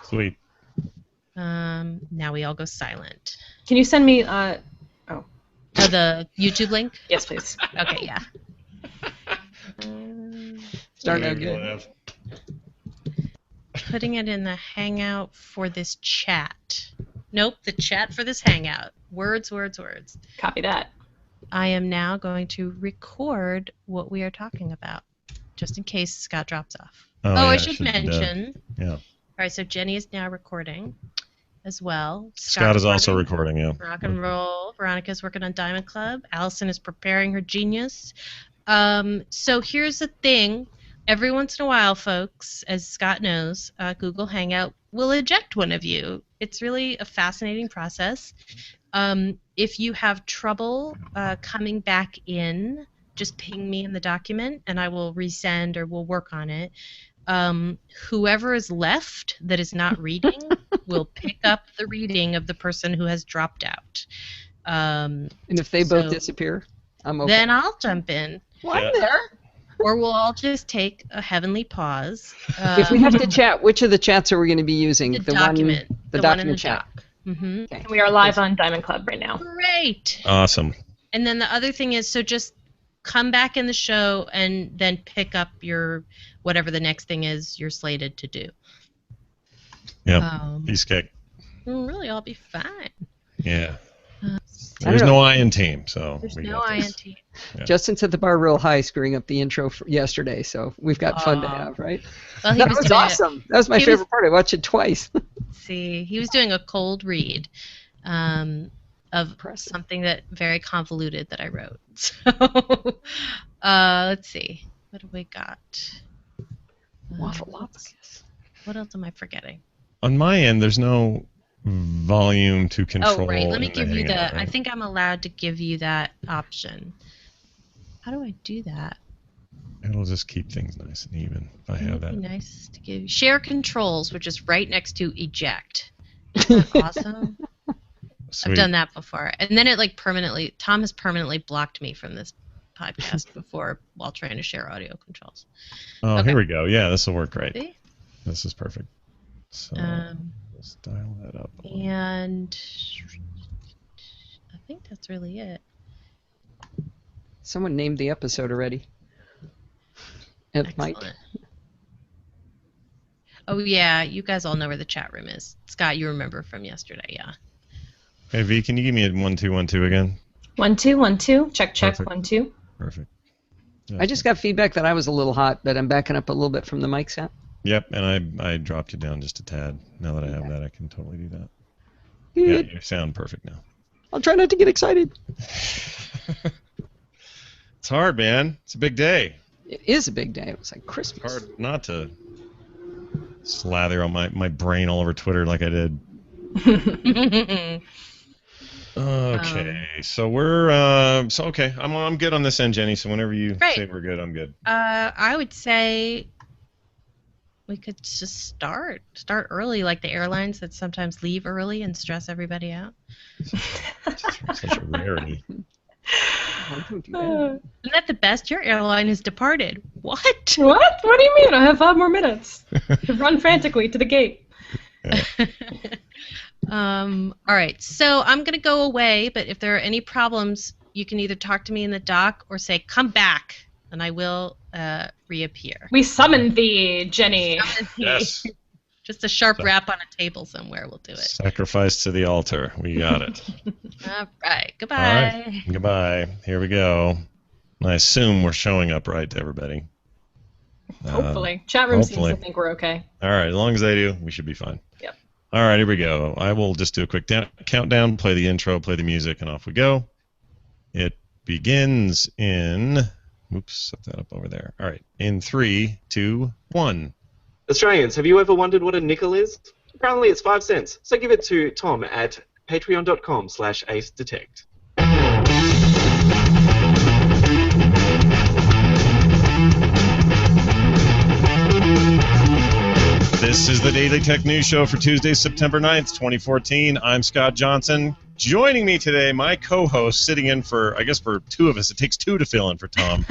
Sweet. Now we all go silent. Can you send me The YouTube link? Yes, please. Okay, yeah. Starting out good. Putting it in the Hangout for this chat. Nope, the chat for this Hangout. Words, words, words. Copy that. I am now going to record what we are talking about, just in case Scott drops off. Oh, I yeah, should mention. Yeah. All right, so Jenny is now recording as well. Scott is also recording, yeah. Rock and roll. Veronica's working on Diamond Club. Allison is preparing her genius. So here's the thing. Every once in a while, folks, as Scott knows, Google Hangout will eject one of you. It's really a fascinating process. If you have trouble coming back in, just ping me in the document, and I will resend or we'll work on it. Whoever is left that is not reading will pick up the reading of the person who has dropped out. And if they both disappear, I'm okay. Then I'll jump in. Well, I'm there. Or we'll all just take a heavenly pause. If we have to chat, which of the chats are we going to be using? The document. The document chat. Mm-hmm. Okay. We are live on Diamond Club right now. Great. Awesome. And then the other thing is, so just come back in the show and then pick up your whatever the next thing is you're slated to do. Yeah. Peace cake. Really, I'll be fine. Yeah. There's no I in team, so there's we no got I in this. team. Yeah. Justin set the bar real high, screwing up the intro for yesterday, so we've got fun to have, right? Well, that was awesome. That was my favorite part. I watched it twice. See, he was doing a cold read of something that very convoluted that I wrote. So, let's see. What do we got? Waffleopicus. What else am I forgetting? On my end, there's no volume to control. Oh, right. Let me give you the. Hangout, right? I think I'm allowed to give you that option. How do I do that? It'll just keep things nice and even if I have that. It'd be nice to give you. Share controls, which is right next to eject. Isn't that awesome? Sweet. I've done that before. And then it like permanently, Tom has permanently blocked me from this podcast before while trying to share audio controls. Oh, Okay. here we go. Yeah, this will work great. See? This is perfect. So let's dial that up. And I think that's really it. Someone named the episode already. Mike. Oh, yeah. You guys all know where the chat room is. Scott, you remember from yesterday, yeah. Hey, V, can you give me a 1 2 1 2 again? 1 2 1 2. Check. Perfect. 1 2. Perfect. I just got feedback that I was a little hot, but I'm backing up a little bit from the mic set. Yep, and I dropped you down just a tad. Now that I have that, I can totally do that. Good. Yeah, you sound perfect now. I'll try not to get excited. It's hard, man. It's a big day. It is a big day. It was like Christmas. It's hard not to slather on my brain all over Twitter like I did. Okay, so we're okay. I'm good on this end, Jenny. So whenever you say we're good, I'm good. I would say we could just start early, like the airlines that sometimes leave early and stress everybody out. Such a rarity. Isn't that the best? Your airline has departed. What? What? What do you mean? I have 5 more minutes to run frantically to the gate. All right, so I'm going to go away, but if there are any problems, you can either talk to me in the dock or say, come back, and I will reappear. We summon thee, Jenny. Yes. Just a sharp rap on a table somewhere will do it. Sacrifice to the altar. We got it. All right, goodbye. All right, goodbye. Here we go. I assume we're showing up right to everybody. Hopefully. Chat room seems to think we're okay. All right, as long as they do, we should be fine. Yep. All right, here we go. I will just do a quick countdown, play the intro, play the music, and off we go. It begins in... Oops, set that up over there. All right, in 3, 2, 1. Australians, have you ever wondered what a nickel is? Apparently it's 5 cents, so give it to Tom at patreon.com/acedetect. This is the Daily Tech News Show for Tuesday, September 9th, 2014. I'm Scott Johnson. Joining me today, my co-host, sitting in for, I guess for 2 of us. It takes 2 to fill in for Tom.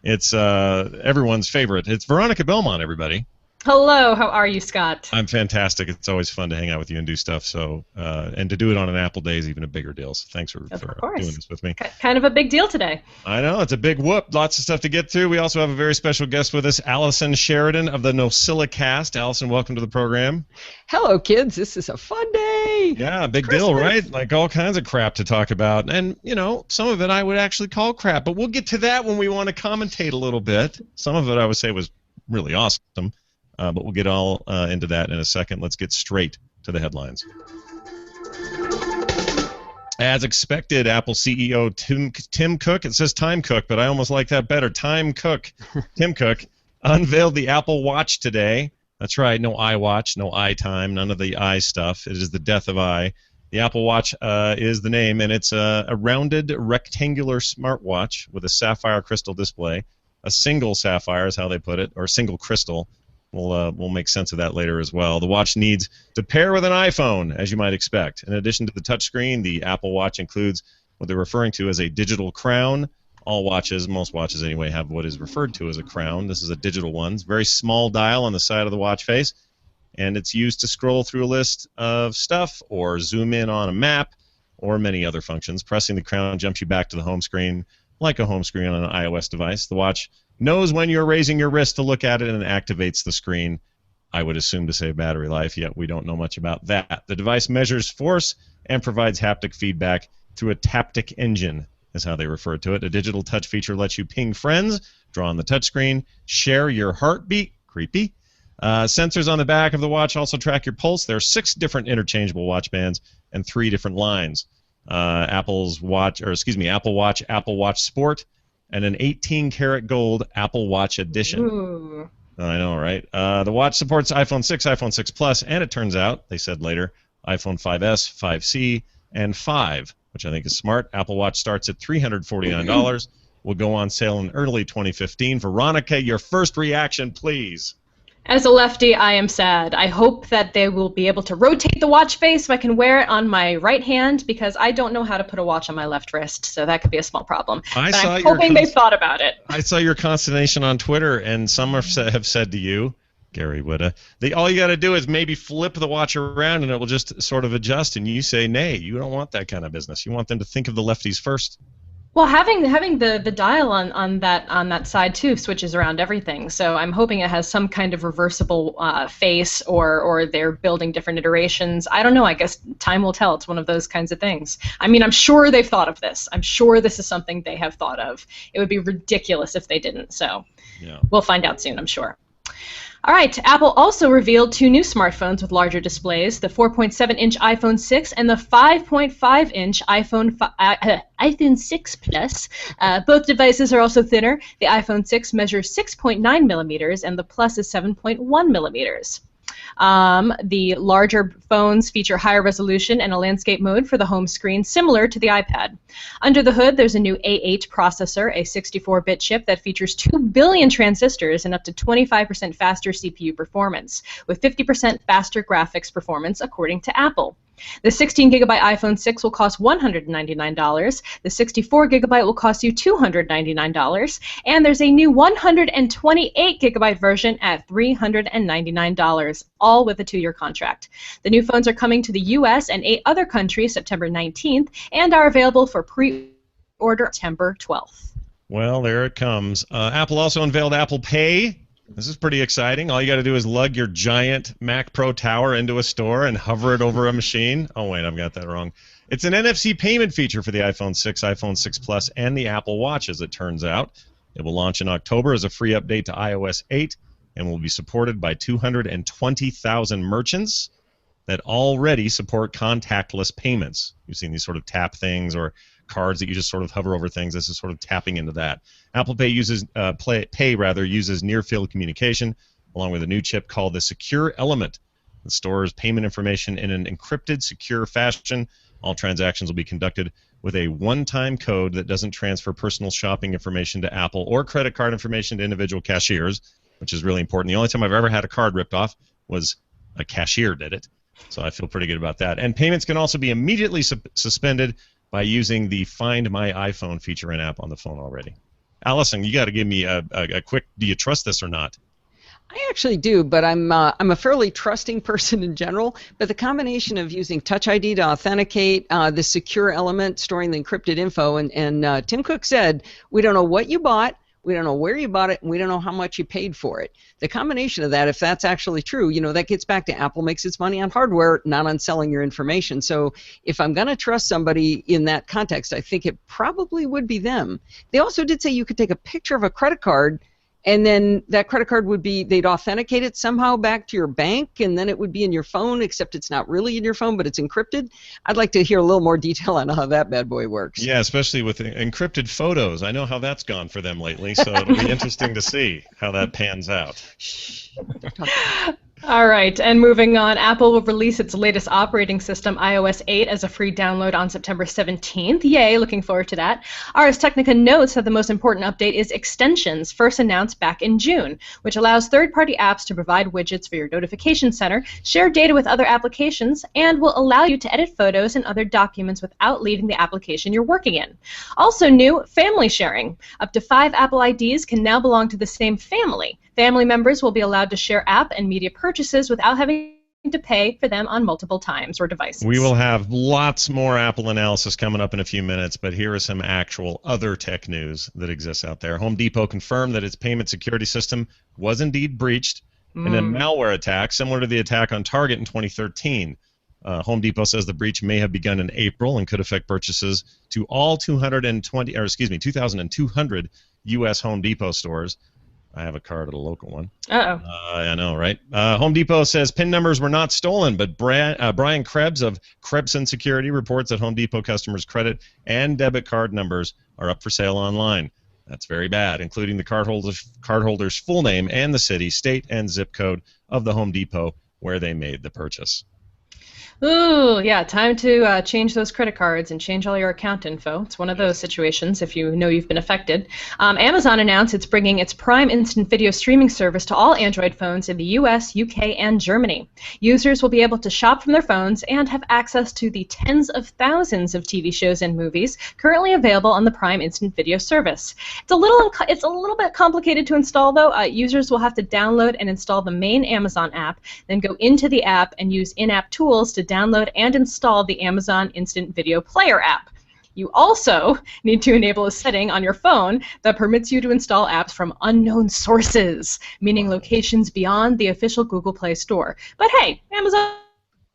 It's everyone's favorite. It's Veronica Belmont, everybody. Hello, how are you, Scott? I'm fantastic. It's always fun to hang out with you and do stuff. So, and to do it on an Apple Day is even a bigger deal. So thanks for doing this with me. Kind of a big deal today. I know, it's a big whoop. Lots of stuff to get through. We also have a very special guest with us, Allison Sheridan of the NoCilla Cast. Allison, welcome to the program. Hello, kids. This is a fun day. Yeah, big deal, right? Like all kinds of crap to talk about. And, you know, some of it I would actually call crap. But we'll get to that when we want to commentate a little bit. Some of it I would say was really awesome. But we'll get all into that in a second. Let's get straight to the headlines. As expected, Apple CEO Tim Cook, it says Time Cook, but I almost like that better. Tim Cook unveiled the Apple Watch today. That's right, no iWatch, no iTime, none of the i stuff. It is the death of i. The Apple Watch is the name, and it's a rounded rectangular smartwatch with a sapphire crystal display. A single sapphire is how they put it, or single crystal. We'll make sense of that later as well. The watch needs to pair with an iPhone, as you might expect. In addition to the touchscreen, the Apple Watch includes what they're referring to as a digital crown. All watches, most watches anyway, have what is referred to as a crown. This is a digital one. It's a very small dial on the side of the watch face, and it's used to scroll through a list of stuff or zoom in on a map or many other functions. Pressing the crown jumps you back to the home screen like a home screen on an iOS device. The watch knows when you're raising your wrist to look at it and activates the screen. I would assume to save battery life, yet we don't know much about that. The device measures force and provides haptic feedback through a taptic engine, is how they refer to it. A digital touch feature lets you ping friends, draw on the touchscreen, share your heartbeat, creepy. Sensors on the back of the watch also track your pulse. There are 6 different interchangeable watch bands and 3 different lines. Apple Watch, Apple Watch Sport, and an 18-karat gold Apple Watch Edition. Ooh. I know, right? The watch supports iPhone 6, iPhone 6 Plus, and it turns out, they said later, iPhone 5S, 5C, and 5, which I think is smart. Apple Watch starts at $349. Will go on sale in early 2015. Veronica, your first reaction, please. As a lefty, I am sad. I hope that they will be able to rotate the watch face so I can wear it on my right hand, because I don't know how to put a watch on my left wrist, so that could be a small problem. But I'm hoping they thought about it. I saw your consternation on Twitter, and some have said to you, Gary Whitta, all you got to do is maybe flip the watch around and it will just sort of adjust, and you say, nay, you don't want that kind of business. You want them to think of the lefties first. Well, having the dial on that side too switches around everything. So I'm hoping it has some kind of reversible face, or they're building different iterations. I don't know. I guess time will tell. It's one of those kinds of things. I mean, I'm sure they've thought of this. I'm sure this is something they have thought of. It would be ridiculous if they didn't. So yeah. We'll find out soon, I'm sure. All right, Apple also revealed 2 new smartphones with larger displays, the 4.7-inch iPhone 6 and the 5.5-inch iPhone 6 Plus. Both devices are also thinner. The iPhone 6 measures 6.9 millimeters and the Plus is 7.1 millimeters. The larger phones feature higher resolution and a landscape mode for the home screen, similar to the iPad. Under the hood, there's a new A8 processor, a 64-bit chip that features 2 billion transistors and up to 25% faster CPU performance, with 50% faster graphics performance, according to Apple. The 16GB iPhone 6 will cost $199, the 64GB will cost you $299, and there's a new 128GB version at $399, all with a 2-year contract. The new phones are coming to the US and 8 other countries September 19th and are available for pre-order September 12th. Well, there it comes. Apple also unveiled Apple Pay. This is pretty exciting. All you got to do is lug your giant Mac Pro tower into a store and hover it over a machine. Oh, wait, I've got that wrong. It's an NFC payment feature for the iPhone 6, iPhone 6 Plus, and the Apple Watch, as it turns out. It will launch in October as a free update to iOS 8 and will be supported by 220,000 merchants that already support contactless payments. You've seen these sort of tap things or cards that you just sort of hover over things. This is sort of tapping into that. Apple Pay uses uses near-field communication along with a new chip called the Secure Element. It stores payment information in an encrypted, secure fashion. All transactions will be conducted with a one-time code that doesn't transfer personal shopping information to Apple or credit card information to individual cashiers, which is really important. The only time I've ever had a card ripped off was a cashier did it. So I feel pretty good about that. And payments can also be immediately suspended by using the Find My iPhone feature in app on the phone already. Allison, you got to give me a quick, do you trust this or not? I actually do, but I'm a fairly trusting person in general. But the combination of using Touch ID to authenticate, the secure element storing the encrypted info, and Tim Cook said, we don't know what you bought, we don't know where you bought it, and we don't know how much you paid for it. The combination of that, if that's actually true, that gets back to Apple makes its money on hardware, not on selling your information. So if I'm going to trust somebody in that context, I think it probably would be them. They also did say you could take a picture of a credit card, and then that credit card they'd authenticate it somehow back to your bank, and then it would be in your phone, except it's not really in your phone, but it's encrypted. I'd like to hear a little more detail on how that bad boy works. Yeah, especially with encrypted photos. I know how that's gone for them lately, so it'll be interesting to see how that pans out. All right, and moving on, Apple will release its latest operating system, iOS 8, as a free download on September 17th. Yay, looking forward to that. Ars Technica notes that the most important update is extensions, first announced back in June, which allows third-party apps to provide widgets for your notification center, share data with other applications, and will allow you to edit photos and other documents without leaving the application you're working in. Also new, family sharing. Up to 5 Apple IDs can now belong to the same family. Family members will be allowed to share app and media purchases without having to pay for them on multiple times or devices. We will have lots more Apple analysis coming up in a few minutes, but here is some actual other tech news that exists out there. Home Depot confirmed that its payment security system was indeed breached in a malware attack similar to the attack on Target in 2013. Home Depot says the breach may have begun in April and could affect purchases to all 2,200 U.S. Home Depot stores. I have a card at a local one. Uh-oh. I know, right? Home Depot says PIN numbers were not stolen, but Brian Krebs of Krebs & Security reports that Home Depot customers' credit and debit card numbers are up for sale online. That's very bad, including the cardholder's full name and the city, state, and zip code of the Home Depot where they made the purchase. Ooh, yeah, time to change those credit cards and change all your account info. It's one of those situations if you know you've been affected. Amazon announced it's bringing its Prime Instant Video streaming service to all Android phones in the US, UK, and Germany. Users will be able to shop from their phones and have access to the tens of thousands of TV shows and movies currently available on the Prime Instant Video service. It's a little bit complicated to install, though. Users will have to download and install the main Amazon app, then go into the app and use in-app tools to download and install the Amazon Instant Video Player app. You also need to enable a setting on your phone that permits you to install apps from unknown sources, meaning locations beyond the official Google Play Store. But hey, Amazon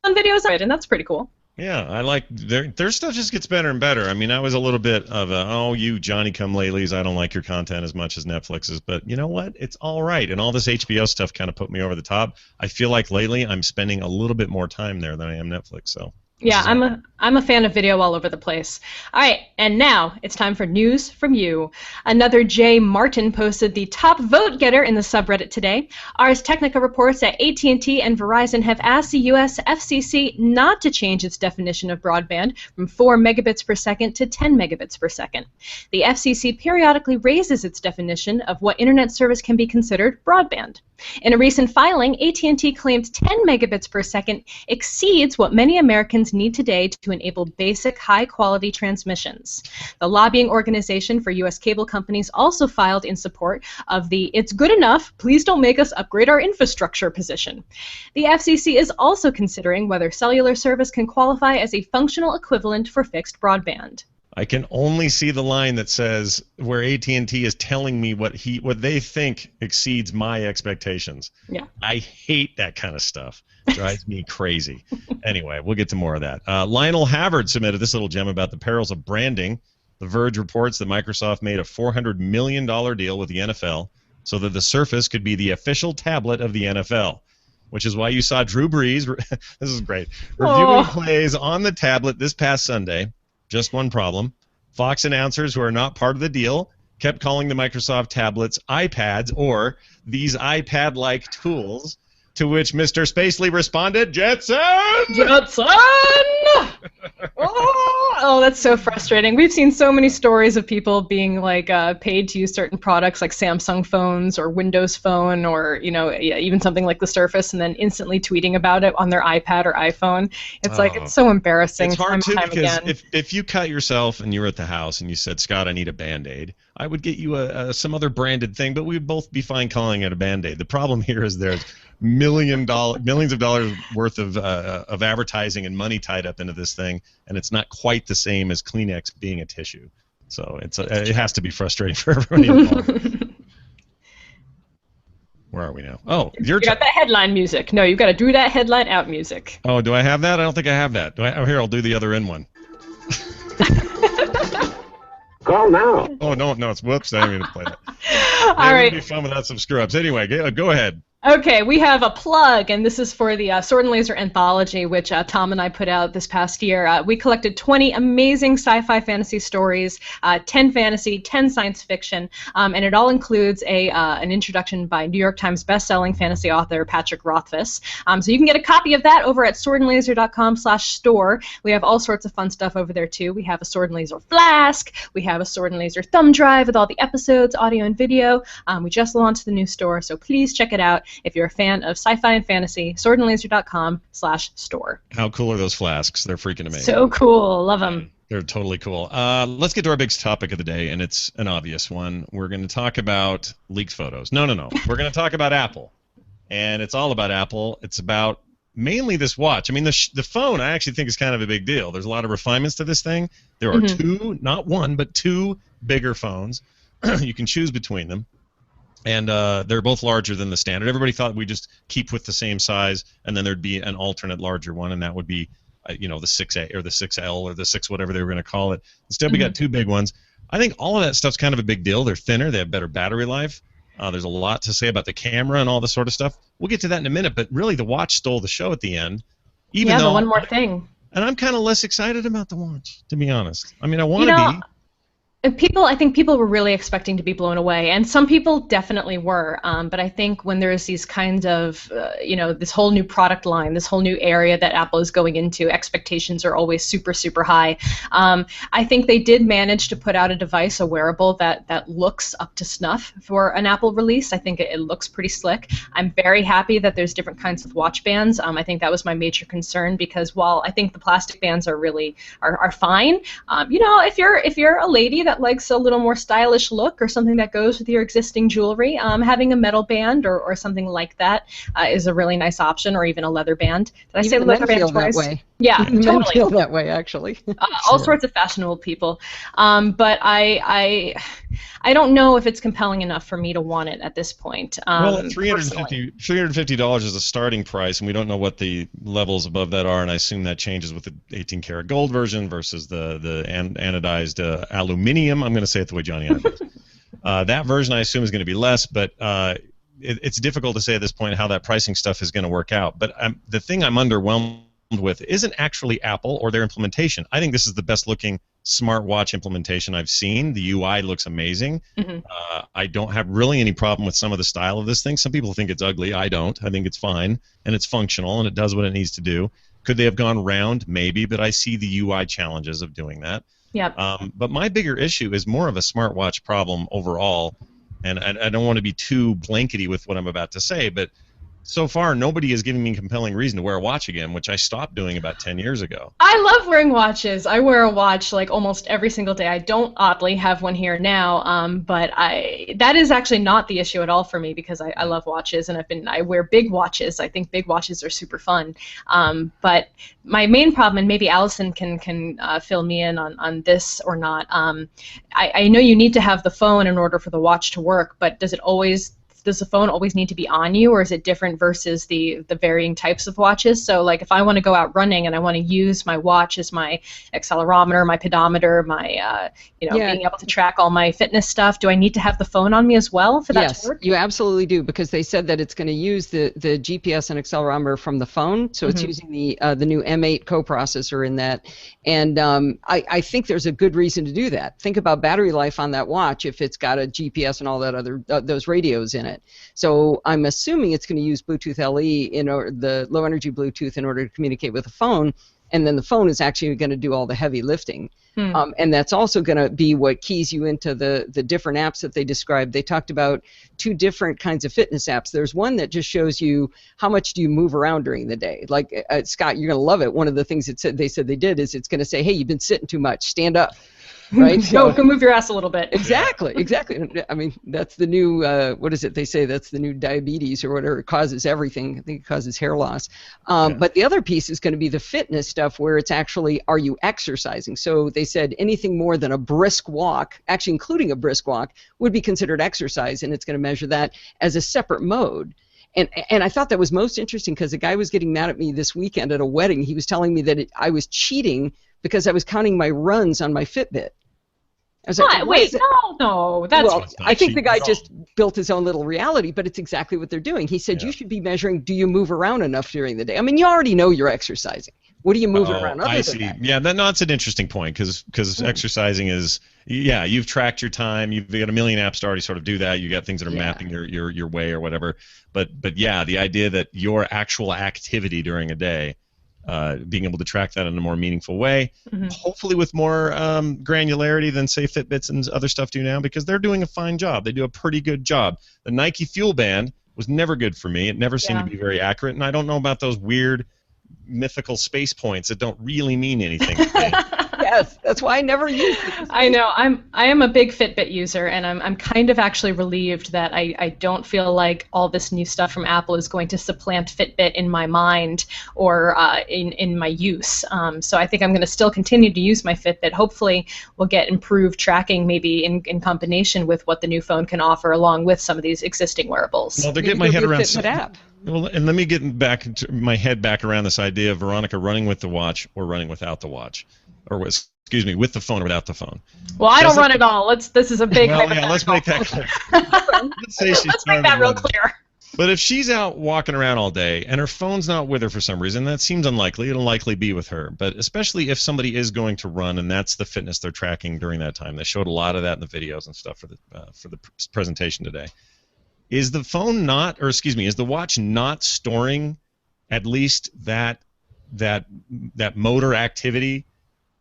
Video is right, and that's pretty cool. Yeah, I like their stuff just gets better and better. I mean, I was a little bit of you Johnny-come-latelys, I don't like your content as much as Netflix's, but you know what? It's all right. And all this HBO stuff kind of put me over the top. I feel like lately I'm spending a little bit more time there than I am Netflix, so. Yeah, I'm a fan of video all over the place. All right, and now it's time for news from you. Another Jay Martin posted the top vote getter in the subreddit today. Ars Technica reports that AT&T and Verizon have asked the US FCC not to change its definition of broadband from 4 megabits per second to 10 megabits per second. The FCC periodically raises its definition of what internet service can be considered broadband. In a recent filing, AT&T claimed 10 megabits per second exceeds what many Americans need today to enable basic high-quality transmissions. The lobbying organization for U.S. cable companies also filed in support of the "it's good enough, please don't make us upgrade our infrastructure" position. The FCC is also considering whether cellular service can qualify as a functional equivalent for fixed broadband. I can only see the line that says where AT&T is telling me what they think exceeds my expectations. Yeah. I hate that kind of stuff. Drives me crazy. Anyway, we'll get to more of that. Lionel Havard submitted this little gem about the perils of branding. The Verge reports that Microsoft made a $400 million deal with the NFL so that the Surface could be the official tablet of the NFL, which is why you saw Drew Brees, this is great, reviewing plays on the tablet this past Sunday. Just one problem. Fox announcers who are not part of the deal kept calling the Microsoft tablets iPads or these iPad-like tools, to which Mr. Spacely responded, Jetson! Jetson! Oh, that's so frustrating. We've seen so many stories of people being like paid to use certain products like Samsung phones or Windows Phone or even something like the Surface, and then instantly tweeting about it on their iPad or iPhone. It's like it's so embarrassing. It's hard time too and time because again. if you cut yourself and you were at the house and you said, Scott, I need a Band-Aid, I would get you some other branded thing, but we'd both be fine calling it a Band-Aid. The problem here is there's millions of dollars worth of advertising and money tied up into this thing, and it's not quite the same as Kleenex being a tissue. So it has to be frustrating for everybody involved. Where are we now? Oh, you got that headline music. No, you got to do that headline out music. Oh, do I have that? I don't think I have that. Here, I'll do the other end one. Call now. Oh, no, it's whoops. I didn't mean to play that. All right. It would be fun without some screw-ups. Anyway, go ahead. Okay, we have a plug, and this is for the Sword and Laser Anthology, which Tom and I put out this past year. We collected 20 amazing sci-fi fantasy stories, 10 fantasy, 10 science fiction, and it all includes an introduction by New York Times best-selling fantasy author Patrick Rothfuss. So you can get a copy of that over at swordandlaser.com/store. We have all sorts of fun stuff over there, too. We have a Sword and Laser flask. We have a Sword and Laser thumb drive with all the episodes, audio and video. We just launched the new store, so please check it out. If you're a fan of sci-fi and fantasy, swordandlaser.com/store. How cool are those flasks? They're freaking amazing. So cool. Love them. They're totally cool. Let's get to our big topic of the day, and it's an obvious one. We're going to talk about leaked photos. No. We're going to talk about Apple. And it's all about Apple. It's about mainly this watch. I mean, the phone I actually think is kind of a big deal. There's a lot of refinements to this thing. There are two, not one, but two bigger phones. You can choose between them. And they're both larger than the standard. Everybody thought we'd just keep with the same size, and then there'd be an alternate larger one, and that would be, the 6A or the 6L or the 6 whatever they were going to call it. Instead, we got two big ones. I think all of that stuff's kind of a big deal. They're thinner. They have better battery life. There's a lot to say about the camera and all this sort of stuff. We'll get to that in a minute, but really the watch stole the show at the end. Even though the one more thing. And I'm kind of less excited about the watch, to be honest. I mean, I want to be. I think people were really expecting to be blown away, and some people definitely were. But I think when there's these kinds of, this whole new product line, this whole new area that Apple is going into, expectations are always super, super high. I think they did manage to put out a device, a wearable that looks up to snuff for an Apple release. I think it looks pretty slick. I'm very happy that there's different kinds of watch bands. I think that was my major concern, because while I think the plastic bands are really are fine, if you're a lady that likes a little more stylish look or something that goes with your existing jewelry, having a metal band or something like that is a really nice option, or even a leather band. Did I say leather band twice? That way. Yeah, totally. Men feel that way, actually. All sorts of fashionable people. But I don't know if it's compelling enough for me to want it at this point. Well, $350 is a starting price, and we don't know what the levels above that are, and I assume that changes with the 18-karat gold version versus the anodized aluminium. I'm going to say it the way Johnny does. That version, I assume, is going to be less, but it's difficult to say at this point how that pricing stuff is going to work out. But the thing I'm underwhelmed with isn't actually Apple or their implementation. I think this is the best-looking smartwatch implementation I've seen. The UI looks amazing. I don't have really any problem with some of the style of this thing. Some people think it's ugly. I don't. I think it's fine, and it's functional, and it does what it needs to do. Could they have gone round? Maybe, but I see the UI challenges of doing that. Yep. But my bigger issue is more of a smartwatch problem overall, and I don't want to be too blankety with what I'm about to say, but so far nobody is giving me a compelling reason to wear a watch again, which I stopped doing about 10 years ago. I love wearing watches. I wear a watch like almost every single day. I don't oddly have one here now, but that is actually not the issue at all for me, because I love watches, and I wear big watches. I think big watches are super fun. But my main problem, and maybe Allison can fill me in on this or not, I know you need to have the phone in order for the watch to work, but does the phone always need to be on you, or is it different versus the varying types of watches? So like if I want to go out running and I want to use my watch as my accelerometer, my pedometer, my being able to track all my fitness stuff, do I need to have the phone on me as well for that to work? Yes, you absolutely do, because they said that it's going to use the GPS and accelerometer from the phone, so it's using the new M8 coprocessor in that, and I think there's a good reason to do that. Think about battery life on that watch if it's got a GPS and all that other those radios in it. So I'm assuming it's going to use Bluetooth LE the low energy Bluetooth in order to communicate with the phone. and then the phone is actually going to do all the heavy lifting. And that's also going to be what keys you into the different apps that they described. They talked about 2 different kinds of fitness apps. There's one that just shows you how much do you move around during the day. Like, Scott, you're going to love it. One of the things they said they did is it's going to say, hey, you've been sitting too much, stand up. Right? Go move your ass a little bit. Exactly. I mean, that's the new, what is it they say? That's the new diabetes or whatever. It causes everything. I think it causes hair loss. But the other piece is going to be the fitness stuff where it's actually, are you exercising? So they said anything more than a brisk walk, actually including a brisk walk, would be considered exercise, and it's going to measure that as a separate mode. And I thought that was most interesting because a guy was getting mad at me this weekend at a wedding. He was telling me that I was cheating because I was counting my runs on my Fitbit. I was like, wait, no, that's... Well, I think the guy just built his own little reality, but it's exactly what they're doing. He said, you should be measuring, do you move around enough during the day? I mean, you already know you're exercising. What do you move around other than that? Yeah, that's an interesting point because exercising is, you've tracked your time. You've got a million apps to already sort of do that. You got things that are mapping your way or whatever. But yeah, the idea that your actual activity during a day, being able to track that in a more meaningful way, hopefully with more granularity than, say, Fitbits and other stuff do now, because they're doing a fine job. They do a pretty good job. The Nike Fuel Band was never good for me. It never seemed to be very accurate, and I don't know about those weird mythical space points that don't really mean anything to me. Yes, that's why I never used it. I know. I am a big Fitbit user, and I'm kind of actually relieved that I don't feel like all this new stuff from Apple is going to supplant Fitbit in my mind or in my use. So I think I'm going to still continue to use my Fitbit. Hopefully, we'll get improved tracking maybe in combination with what the new phone can offer, along with some of these existing wearables. Well, to get my head around app. Well, and let me get my head back around this idea of Veronica running with the watch or running without the watch. Or excuse me, with the phone or without the phone. Well, I don't run at all. This is a big. Well, yeah, let's make that clear. Let's make that real clear. But if she's out walking around all day and her phone's not with her for some reason, that seems unlikely. It'll likely be with her. But especially if somebody is going to run and that's the fitness they're tracking during that time, they showed a lot of that in the videos and stuff for the presentation today. Is the phone not, or excuse me, is the watch not storing at least that motor activity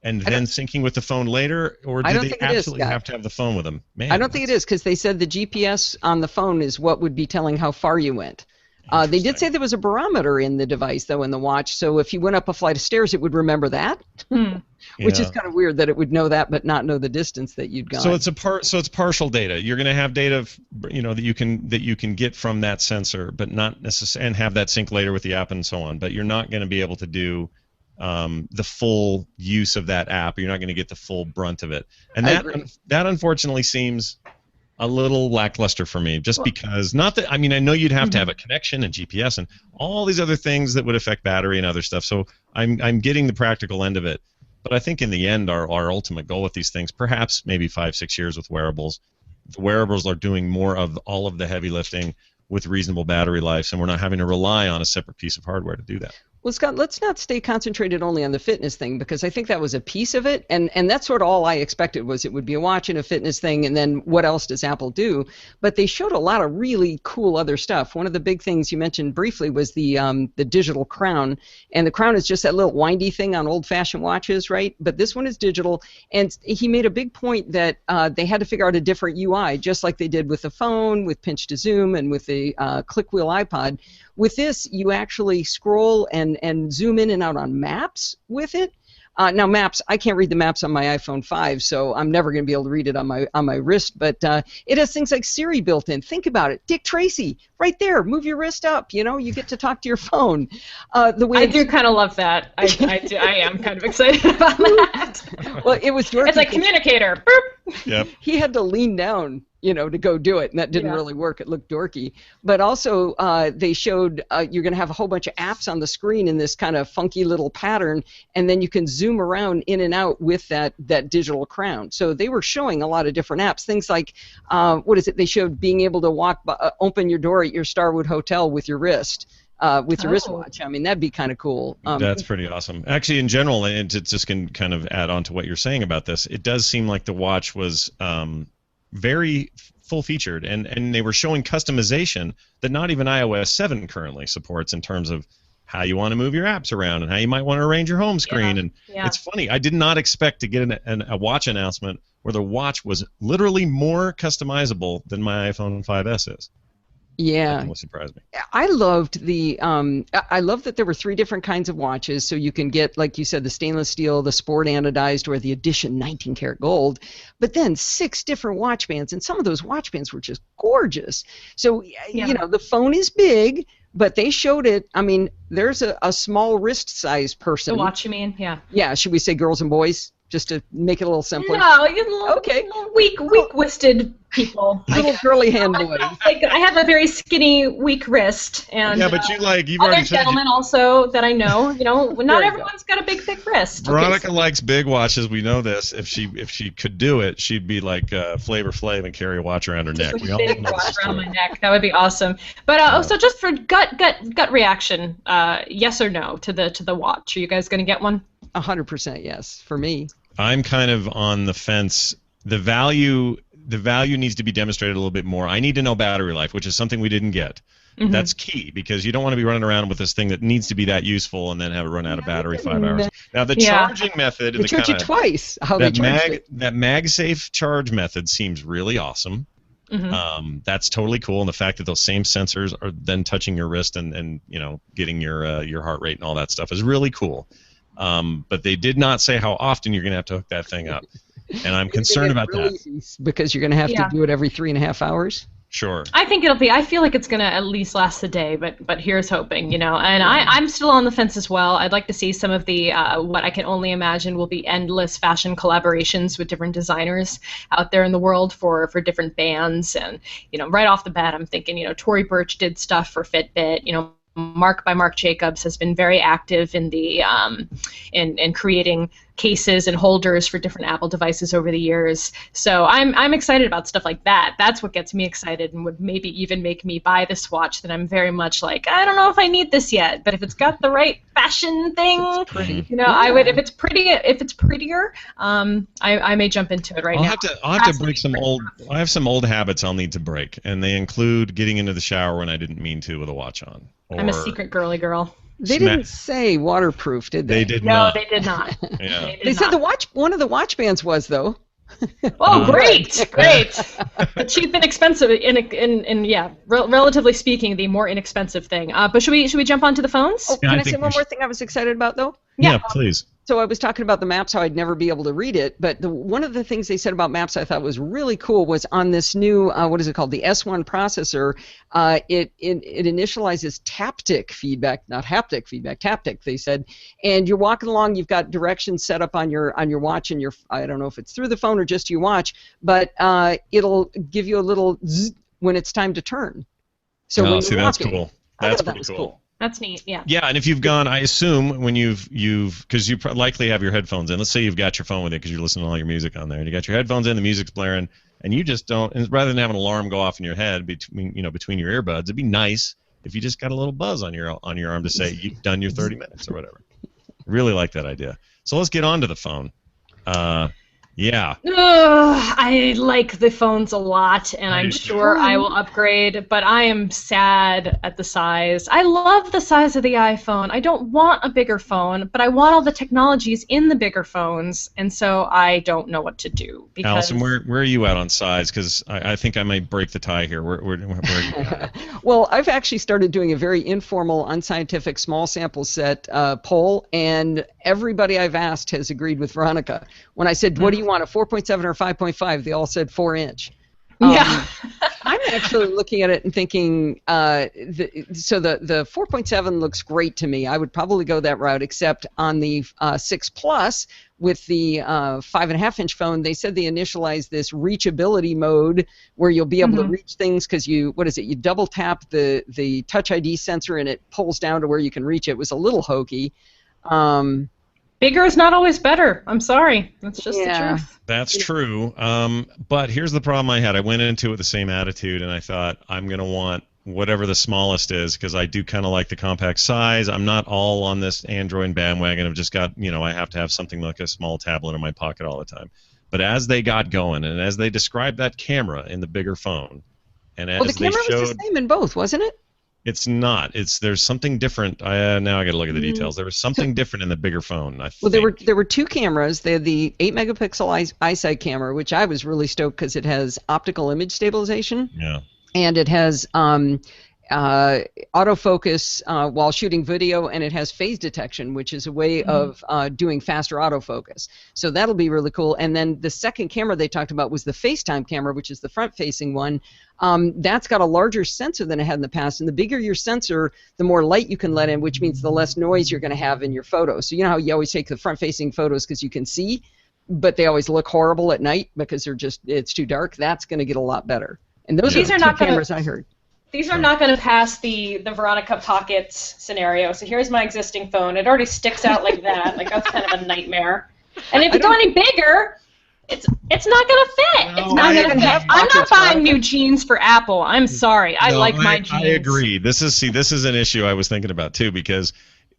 and then syncing with the phone later, or do they absolutely have to have the phone with them? Man, I don't think it is, because they said the GPS on the phone is what would be telling how far you went. They did say there was a barometer in the device, though, in the watch, so if you went up a flight of stairs, it would remember that, which is kind of weird that it would know that but not know the distance that you'd gone. So it's partial data. You're going to have data, that you can get from that sensor, but not necessarily, and have that sync later with the app and so on. But you're not going to be able to do the full use of that app. You're not going to get the full brunt of it, and that unfortunately seems a little lackluster for me, just because, not that, I mean, I know you'd have to have a connection and GPS and all these other things that would affect battery and other stuff, so I'm getting the practical end of it, but I think in the end our ultimate goal with these things, perhaps maybe 5-6 years with wearables, the wearables are doing more of all of the heavy lifting with reasonable battery lives, and we're not having to rely on a separate piece of hardware to do that. Well, Scott, let's not stay concentrated only on the fitness thing, because I think that was a piece of it, and that's sort of all I expected, was it would be a watch and a fitness thing, and then what else does Apple do? But they showed a lot of really cool other stuff. One of the big things you mentioned briefly was the digital crown, and the crown is just that little windy thing on old-fashioned watches, right? But this one is digital, and he made a big point that they had to figure out a different UI, just like they did with the phone, with pinch to zoom, and with the click wheel iPod. With this, you actually scroll and zoom in and out on maps with it. Now, maps, I can't read the maps on my iPhone 5, so I'm never going to be able to read it on my wrist, but it has things like Siri built in. Think about it. Dick Tracy, right there. Move your wrist up. You get to talk to your phone. I do kind of love that. I do. I am kind of excited about that. Well, it was dorky. It's like communicator. Boop. Yep. He had to lean down, to go do it, and that didn't really work. It looked dorky. But also, they showed you're going to have a whole bunch of apps on the screen in this kind of funky little pattern, and then you can zoom around in and out with that digital crown. So they were showing a lot of different apps. Things like, they showed being able to open your door at your Starwood Hotel with your wrist. With your wristwatch. I mean, that'd be kind of cool. That's pretty awesome. Actually, in general, and it just can kind of add on to what you're saying about this, it does seem like the watch was very full-featured, and they were showing customization that not even iOS 7 currently supports in terms of how you want to move your apps around and how you might want to arrange your home screen. And it's funny. I did not expect to get a watch announcement where the watch was literally more customizable than my iPhone 5S is. Yeah, That really surprised me. I loved I love that there were 3 different kinds of watches, so you can get, like you said, the stainless steel, the sport anodized, or the edition 19 karat gold, but then 6 different watch bands, and some of those watch bands were just gorgeous. So you know, the phone is big, but they showed it. I mean, there's a small wrist size person. The watch, you mean? Yeah. Yeah, should we say girls and boys, just to make it a little simpler? No, weak-wristed people. Little girly hand boys. Like, I have a very skinny, weak wrist, and Yeah, but you've other already said gentlemen also that I know. You know, not everyone's got a big, thick wrist. Veronica likes big watches. We know this. If she could do it, she'd be like Flavor Flav and carry a watch around her neck. Just a big watch around my neck. That would be awesome. But so just for gut reaction, yes or no to the watch? Are you guys going to get one? 100% yes, for me. I'm kind of on the fence. The value needs to be demonstrated a little bit more. I need to know battery life, which is something we didn't get. That's key, because you don't want to be running around with this thing that needs to be that useful and then have it run out of battery 5 hours. Now the charging method, they charge you twice. that MagSafe charge method seems really awesome. That's totally cool, and the fact that those same sensors are then touching your wrist and you know, getting your heart rate and all that stuff is really cool. But they did not say how often you're going to have to hook that thing up, and I'm concerned about that. Because you're going to have to do it every 3.5 hours? Sure. I think I feel like it's going to at least last a day, but here's hoping, you know. And I'm still on the fence as well. I'd like to see some of the, what I can only imagine will be endless fashion collaborations with different designers out there in the world for different bands. And, you know, right off the bat, I'm thinking, you know, Tory Burch did stuff for Fitbit, you know, Mark Jacobs has been very active in the in creating cases and holders for different Apple devices over the years. So I'm excited about stuff like that. That's what gets me excited and would maybe even make me buy this watch that I'm very much like, I don't know if I need this yet, but if it's got the right fashion thing, you know, I would. If it's prettier, I may jump into it now. I'll have to break some old. I have some old habits I'll need to break, and they include getting into the shower when I didn't mean to with a watch on. I'm a secret girly girl. They didn't say waterproof, did they? They did not. No, they did not. Yeah. They said one of the watch bands was, though. Oh, great. But she's been expensive relatively speaking, the more inexpensive thing. But should we jump onto the phones? Oh, can I say one more thing I was excited about, though? Yeah, please. So I was talking about the maps, how I'd never be able to read it, but one of the things they said about maps I thought was really cool was on this new, what is it called, the S1 processor, it initializes taptic feedback, not haptic feedback, taptic, they said, and you're walking along, you've got directions set up on your watch, and I don't know if it's through the phone or just your watch, but it'll give you a little zzz when it's time to turn. So when you're that's walking, cool. That's pretty cool. That's neat, yeah. Yeah, and if you've gone, I assume when you've because you likely have your headphones in. Let's say you've got your phone with you because you're listening to all your music on there, and you got your headphones in, the music's blaring, and you just don't. And rather than have an alarm go off in your head between your earbuds, it'd be nice if you just got a little buzz on your arm to say you've done your 30 minutes or whatever. Really like that idea. So let's get on to the phone. Yeah. I like the phones a lot, and I'm sure I will upgrade, but I am sad at the size. I love the size of the iPhone. I don't want a bigger phone, but I want all the technologies in the bigger phones, and so I don't know what to do. Allison, where are you at on size? Because I think I might break the tie here. Where are you at? Well, I've actually started doing a very informal, unscientific, small sample set poll, and everybody I've asked has agreed with Veronica. When I said, what do you want, a 4.7 or 5.5, they all said 4-inch. Yeah. I'm actually looking at it and thinking, the 4.7 looks great to me. I would probably go that route, except on the 6 Plus with the 5.5-inch phone, they said they initialized this reachability mode where you'll be able to reach things because you double tap the Touch ID sensor and it pulls down to where you can reach it. It was a little hokey. Bigger is not always better. I'm sorry. That's just the truth. That's true. But here's the problem I had. I went into it with the same attitude, and I thought I'm going to want whatever the smallest is because I do kind of like the compact size. I'm not all on this Android bandwagon. I've just got, I have to have something like a small tablet in my pocket all the time. But as they got going, and as they described that camera in the bigger phone, and as the camera was the same in both, wasn't it? It's not. There's something different. Now I got to look at the details. There was something different in the bigger phone. Well, there were two cameras. They had the 8-megapixel eyesight camera, which I was really stoked because it has optical image stabilization. Yeah. And it has autofocus while shooting video, and it has phase detection, which is a way of doing faster autofocus. So that'll be really cool. And then the second camera they talked about was the Facetime camera, which is the front-facing one. That's got a larger sensor than it had in the past, and the bigger your sensor, the more light you can let in, which means the less noise you're going to have in your photos. So you know how you always take the front-facing photos because you can see, but they always look horrible at night because it's too dark? That's going to get a lot better. And those are the two cameras I heard. These are not going to pass the Veronica Pockets scenario. So here's my existing phone. It already sticks out like that. Like, that's kind of a nightmare. And if you go any bigger, it's not going to fit. No, it's not going to fit. I'm not buying new jeans for Apple. I'm sorry. I like my jeans. I agree. This is an issue I was thinking about too, because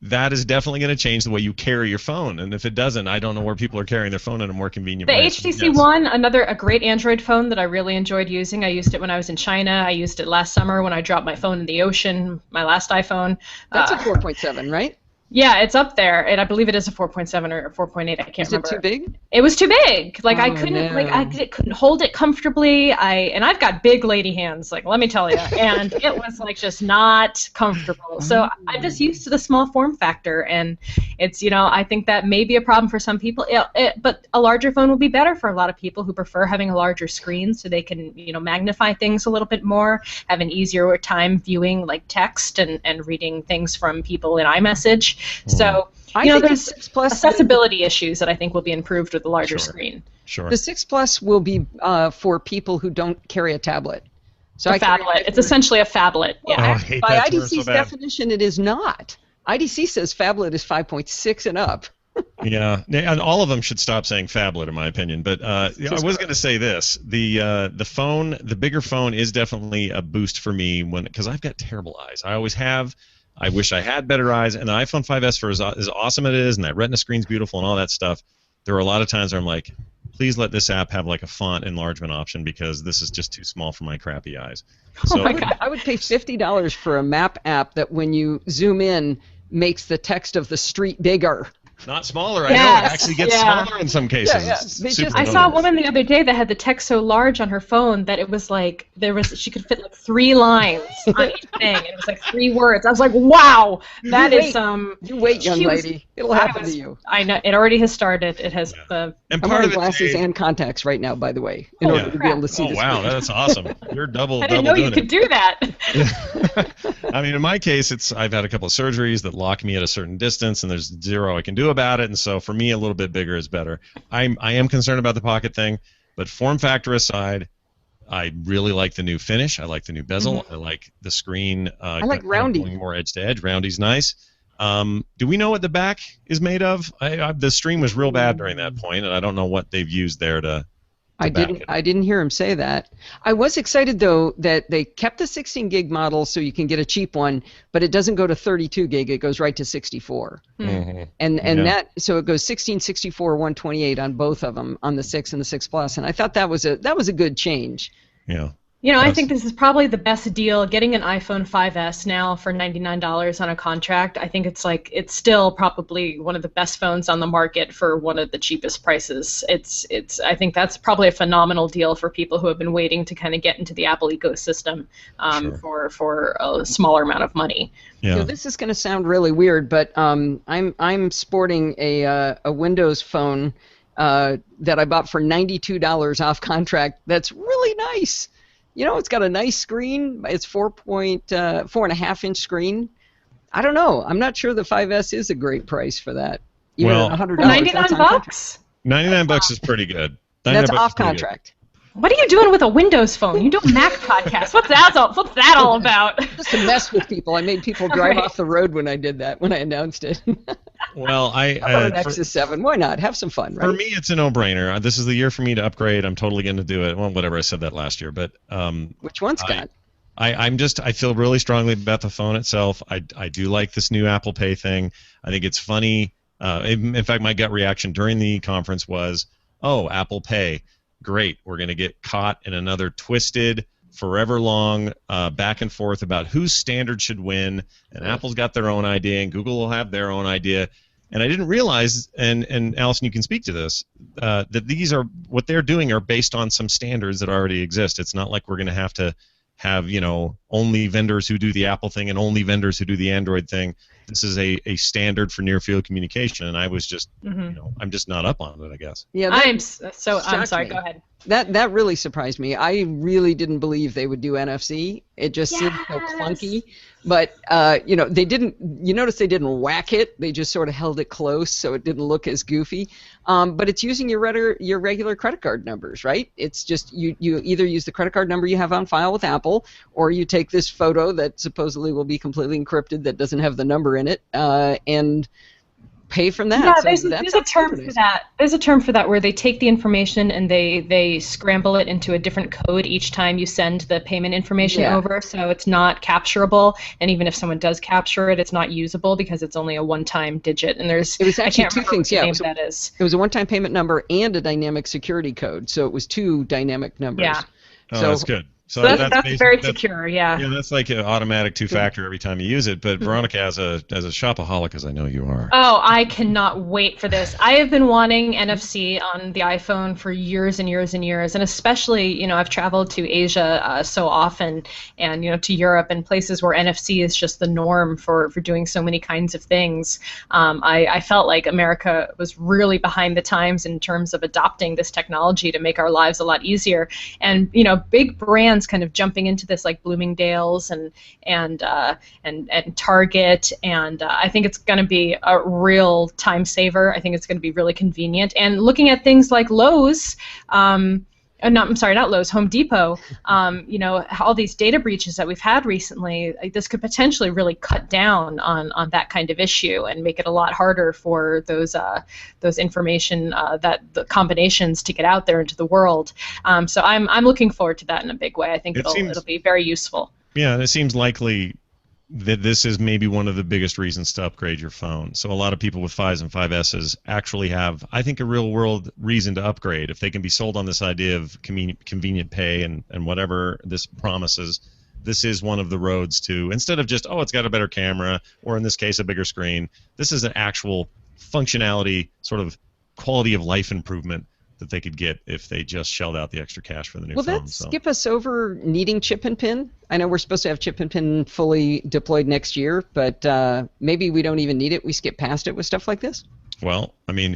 that is definitely going to change the way you carry your phone. And if it doesn't, I don't know where people are carrying their phone in a more convenient way. The HTC One, a great Android phone that I really enjoyed using. I used it when I was in China. I used it last summer when I dropped my phone in the ocean, my last iPhone. That's a 4.7, right? Yeah, it's up there, and I believe it is a 4.7 or 4.8. I can't remember. Is it too big? It was too big. Like, I couldn't hold it comfortably. And I've got big lady hands, like, let me tell you. And it was like just not comfortable. So I'm just used to the small form factor, and it's, I think that may be a problem for some people. But a larger phone will be better for a lot of people who prefer having a larger screen, so they can magnify things a little bit more, have an easier time viewing like text and reading things from people in iMessage. So, there's accessibility issues that I think will be improved with a larger screen. Sure. The 6 Plus will be for people who don't carry a tablet. So a phablet. It's essentially a phablet. Yeah. By IDC's definition, it is not. IDC says phablet is 5.6 and up. Yeah, and all of them should stop saying phablet, in my opinion. But I was going to say this: the bigger phone is definitely a boost for me because I've got terrible eyes. I always have. I wish I had better eyes, and the iPhone 5S, for as awesome as it is, and that Retina screen's beautiful and all that stuff, there are a lot of times where I'm like, please let this app have like a font enlargement option because this is just too small for my crappy eyes. So I would pay $50 for a map app that when you zoom in makes the text of the street bigger. Not smaller. I know it actually gets smaller in some cases. I saw a woman the other day that had the text so large on her phone that it was like she could fit like 3 lines on each thing, and it was like 3 words. I was like, wow, that is You wait, young lady. It'll happen to you. I know it already has started. It has the. And I'm wearing glasses and contacts right now, by the way, in order to be able to see this. Oh wow, that's awesome. You're double. I didn't know you could do that. I mean, in my case, I've had a couple of surgeries that lock me at a certain distance, and there's zero I can do about it. And so for me, a little bit bigger is better. I am concerned about the pocket thing, but form factor aside, I really like the new finish. I like the new bezel. I like the screen. I like roundy. Going more edge to edge. Roundy's nice. Do we know what the back is made of? The stream was real bad during that point, and I don't know what they've used there to I didn't hear him say that. I was excited though that they kept the 16 gig model so you can get a cheap one, but it doesn't go to 32 gig. It goes right to 64. And that so it goes 16, 64, 128 on both of them, on the 6 and the 6 Plus, and I thought that was a good change. Yeah. I think this is probably the best deal. Getting an iPhone 5S now for $99 on a contract, I think it's still probably one of the best phones on the market for one of the cheapest prices. I think that's probably a phenomenal deal for people who have been waiting to kind of get into the Apple ecosystem for a smaller amount of money. Yeah. So this is going to sound really weird, but I'm sporting a Windows phone that I bought for $92 off contract. That's really nice. It's got a nice screen. It's 4.5-inch screen. I don't know. I'm not sure the 5S is a great price for that. Even at $100. $99? $99 is pretty good. That's off contract. What are you doing with a Windows phone? You do a Mac podcast. What's that all about? Just to mess with people. I made people drive off the road when I did that, when I announced it. Well, an Nexus 7. Why not? Have some fun, right? For me, it's a no-brainer. This is the year for me to upgrade. I'm totally going to do it. Well, whatever, I said that last year. But which one, Scott? I feel really strongly about the phone itself. I do like this new Apple Pay thing. I think it's funny. In fact, my gut reaction during the conference was, oh, Apple Pay. Great, we're going to get caught in another twisted forever long back and forth about whose standard should win, and Apple's got their own idea, and Google will have their own idea. And I didn't realize, and Allison, you can speak to this, that these are what they're doing are based on some standards that already exist. It's not like we're going to have only vendors who do the Apple thing and only vendors who do the Android thing. This is a standard for near field communication, and I was just I'm just not up on it, I guess. Yeah, I'm sorry. Go ahead. That really surprised me. I really didn't believe they would do NFC. It just seemed so clunky. But they didn't. You notice they didn't whack it. They just sort of held it close so it didn't look as goofy. But it's using your regular credit card numbers, right? It's just you either use the credit card number you have on file with Apple, or you take this photo that supposedly will be completely encrypted that doesn't have the number in it, and pay from that. Yeah, So there's a term for that. There's a term for that where they take the information and they scramble it into a different code each time you send the payment information over, so it's not capturable. And even if someone does capture it, it's not usable because it's only a one-time digit. And it was actually two things. Yeah, it was a one-time payment number and a dynamic security code, so it was two dynamic numbers. Yeah. Oh, so that's good. So that's very secure, yeah. Yeah, that's like an automatic two-factor every time you use it. But Veronica, as a shopaholic, as I know you are. Oh, I cannot wait for this. I have been wanting NFC on the iPhone for years and years and years, and especially, I've traveled to Asia so often, and to Europe and places where NFC is just the norm for doing so many kinds of things. I felt like America was really behind the times in terms of adopting this technology to make our lives a lot easier. And big brands kind of jumping into this, like Bloomingdale's and Target, and I think it's going to be a real time saver. I think it's going to be really convenient. And looking at things like Lowe's, not Lowe's, Home Depot, all these data breaches that we've had recently, this could potentially really cut down on that kind of issue and make it a lot harder for those information, the combinations to get out there into the world. So I'm looking forward to that in a big way. I think it'll be very useful. Yeah, and it seems likely that this is maybe one of the biggest reasons to upgrade your phone. So a lot of people with 5s and 5Ss actually have, I think, a real-world reason to upgrade. If they can be sold on this idea of convenient pay and whatever this promises, this is one of the roads to, instead of just, it's got a better camera, or in this case, a bigger screen, this is an actual functionality, sort of quality of life improvement that they could get if they just shelled out the extra cash for the new phone. Will that skip us over needing chip and pin? I know we're supposed to have chip and pin fully deployed next year, but maybe we don't even need it. We skip past it with stuff like this? Well, I mean,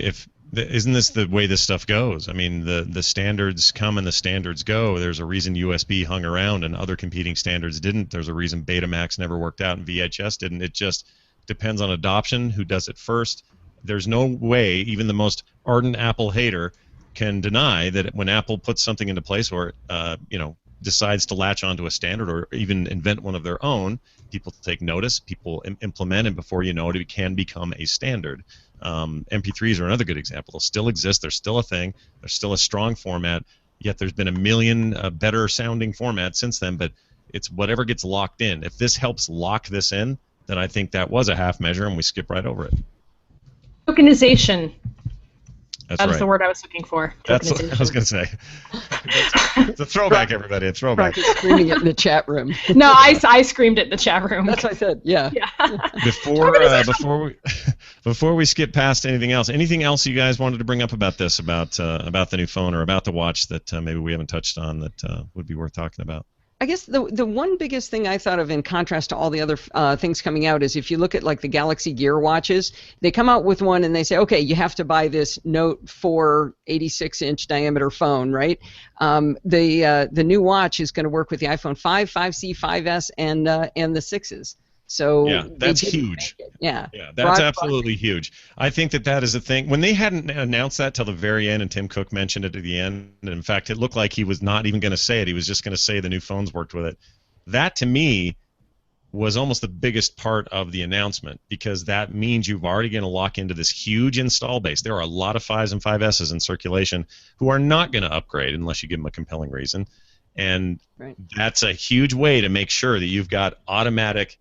isn't this the way this stuff goes? I mean, the standards come and the standards go. There's a reason USB hung around and other competing standards didn't. There's a reason Betamax never worked out and VHS didn't. It just depends on adoption, who does it first. There's no way, even the most ardent Apple hater can deny that when Apple puts something into place or decides to latch onto a standard or even invent one of their own, people take notice, people implement it, before you know it, it can become a standard. MP3s are another good example. They'll still exist. They're still a thing. They're still a strong format, yet there's been a million better sounding formats since then, but it's whatever gets locked in. If this helps lock this in, then I think that was a half measure and we skip right over it. Tokenization. That's that was right. the word I was looking for. That's what I was going to say. It's a throwback, everybody. A throwback. Brock is screaming it in the chat room. No, I screamed it in the chat room. That's what I said. Yeah. Before we skip past anything else you guys wanted to bring up about this, about the new phone or about the watch that maybe we haven't touched on that would be worth talking about? I guess the one biggest thing I thought of in contrast to all the other things coming out is if you look at like the Galaxy Gear watches, they come out with one and they say, okay, you have to buy this Note 4 86-inch diameter phone, right? The new watch is going to work with the iPhone 5, 5C, 5S, and the 6s. So yeah, that's huge. Yeah, that's absolutely huge. I think that is a thing. When they hadn't announced that till the very end, and Tim Cook mentioned it at the end, and in fact, it looked like he was not even going to say it. He was just going to say the new phones worked with it. That, to me, was almost the biggest part of the announcement, because that means you've already going to lock into this huge install base. There are a lot of 5s and 5Ss in circulation who are not going to upgrade unless you give them a compelling reason, and that's a huge way to make sure that you've got automatic.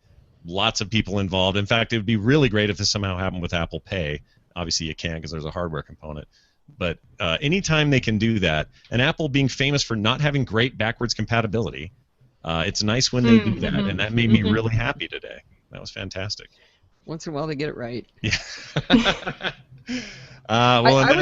Lots of people involved. In fact, it would be really great if this somehow happened with Apple Pay. Obviously, you can't because there's a hardware component. But anytime they can do that, and Apple being famous for not having great backwards compatibility, It's nice when they do that, Mhm. and that made me really happy today. That was fantastic. Once in a while, they get it right. Yeah. Well, and I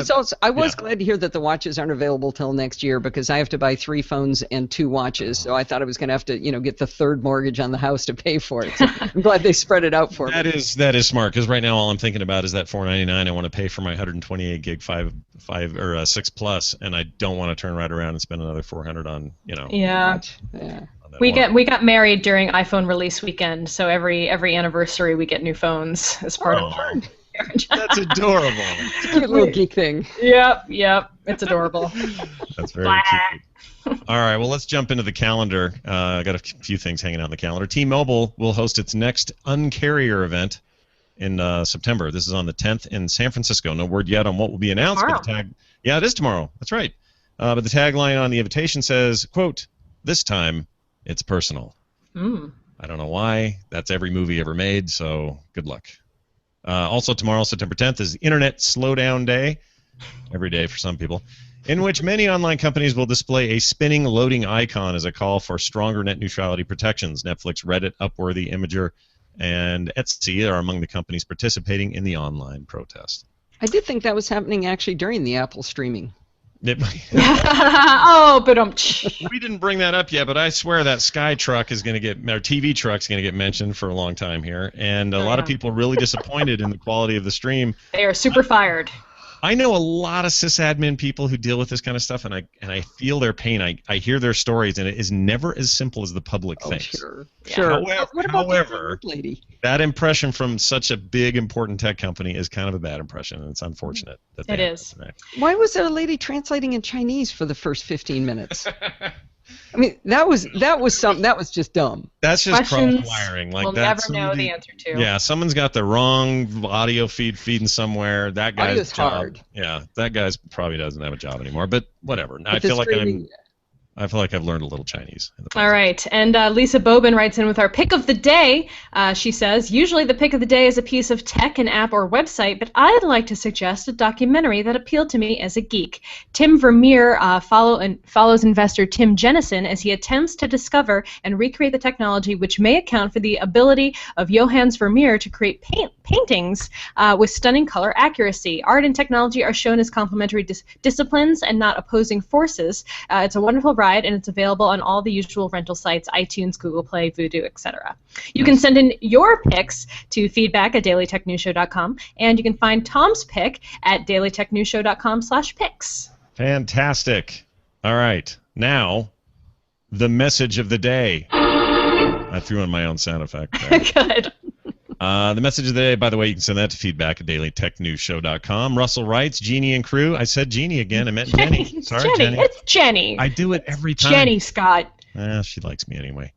was yeah. glad to hear that the watches aren't available till next year because I have to buy 3 phones and 2 watches. So I thought I was going to have to, get the 3rd mortgage on the house to pay for it. So I'm glad they spread it out for me. That is smart, because right now all I'm thinking about is that $499. I want to pay for my 128 gig 5 or 6 plus, and I don't want to turn right around and spend another $400 on Yeah. Yeah. on that We one. got married during iPhone release weekend, so every anniversary we get new phones as part of our marriage. That's adorable. Cute little geek thing. Yep, it's adorable. That's very cute. All right, well, let's jump into the calendar. I got a few things hanging out in the calendar. T-Mobile will host its next Uncarrier event in September. This is on the 10th in San Francisco. No word yet on what will be announced. Tomorrow. But yeah, it is tomorrow. That's right. But the tagline on the invitation says, quote, "This time it's personal." I don't know why. That's every movie ever made, so good luck. Also tomorrow, September 10th, is Internet Slowdown Day, every day for some people, in which many online companies will display a spinning loading icon as a call for stronger net neutrality protections. Netflix, Reddit, Upworthy, Imager, and Etsy are among the companies participating in the online protest. I did think that was happening actually during the Apple streaming. Oh, but We didn't bring that up yet, but I swear that Sky truck is going to get, or TV truck's going to get mentioned for a long time here, and a lot of people are really disappointed in the quality of the stream. they are super fired. I know a lot of sysadmin people who deal with this kind of stuff, and I feel their pain. I hear their stories, and it is never as simple as the public thinks. Sure. However, However, lady? that impression from such a big, important tech company is kind of a bad impression, and it's unfortunate that they It have is. that today. Why was there a lady translating in Chinese for the first 15 minutes? I mean, that was just dumb. That's just Questions prompt wiring. Like we'll that's never know the answer to. Yeah, someone's got the wrong audio feeding somewhere. That guy's Audio's job. hard. Yeah, that guy's probably doesn't have a job anymore. But whatever. But I the feel like streaming- I've learned a little Chinese. In the All process. right, and Lisa Bobin writes in with our pick of the day. She says, usually the pick of the day is a piece of tech, an app, or website, but I'd like to suggest a documentary that appealed to me as a geek. Tim Vermeer follows investor Tim Jennison as he attempts to discover and recreate the technology which may account for the ability of Johannes Vermeer to create paintings with stunning color accuracy. Art and technology are shown as complementary disciplines and not opposing forces. It's a wonderful ride, and it's available on all the usual rental sites, iTunes, Google Play, Vudu, etc. You can send in your picks to feedback@dailytechnewsshow.com, and you can find Tom's pick at dailytechnewsshow.com/picks. Fantastic. All right, now the message of the day. I threw in my own sound effect there. Good. The message of the day, by the way, you can send that to feedback@dailytechnewsshow.com. Russell writes, Jeannie and crew. I said Jeannie again. I meant Jenny. Sorry, Jenny. It's Jenny. I do it every time. Jenny Scott. She likes me anyway.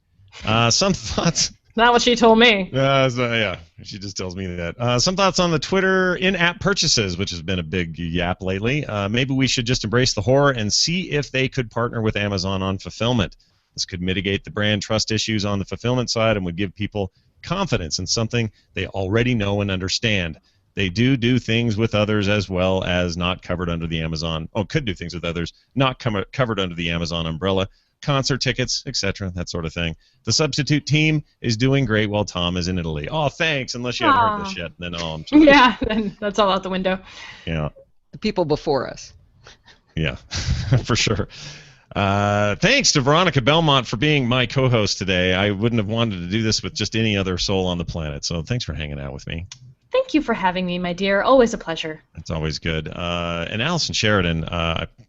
Some thoughts. Not what she told me. Yeah, she just tells me that. Some thoughts on the Twitter in-app purchases, which has been a big yap lately. Maybe we should just embrace the horror and see if they could partner with Amazon on fulfillment. This could mitigate the brand trust issues on the fulfillment side and would give people confidence in something they already know and understand. They do things with others as well as not covered under the Amazon. Could do things with others not covered under the Amazon umbrella. Concert tickets, etc., that sort of thing. The substitute team is doing great while Tom is in Italy. Oh, thanks. Unless you haven't heard this yet, then I'm sorry. Yeah, then that's all out the window. Yeah. The people before us. Yeah, for sure. Thanks to Veronica Belmont for being my co-host today. I wouldn't have wanted to do this with just any other soul on the planet, so thanks for hanging out with me. Thank you for having me, my dear. Always a pleasure. It's always good. And Allison Sheridan,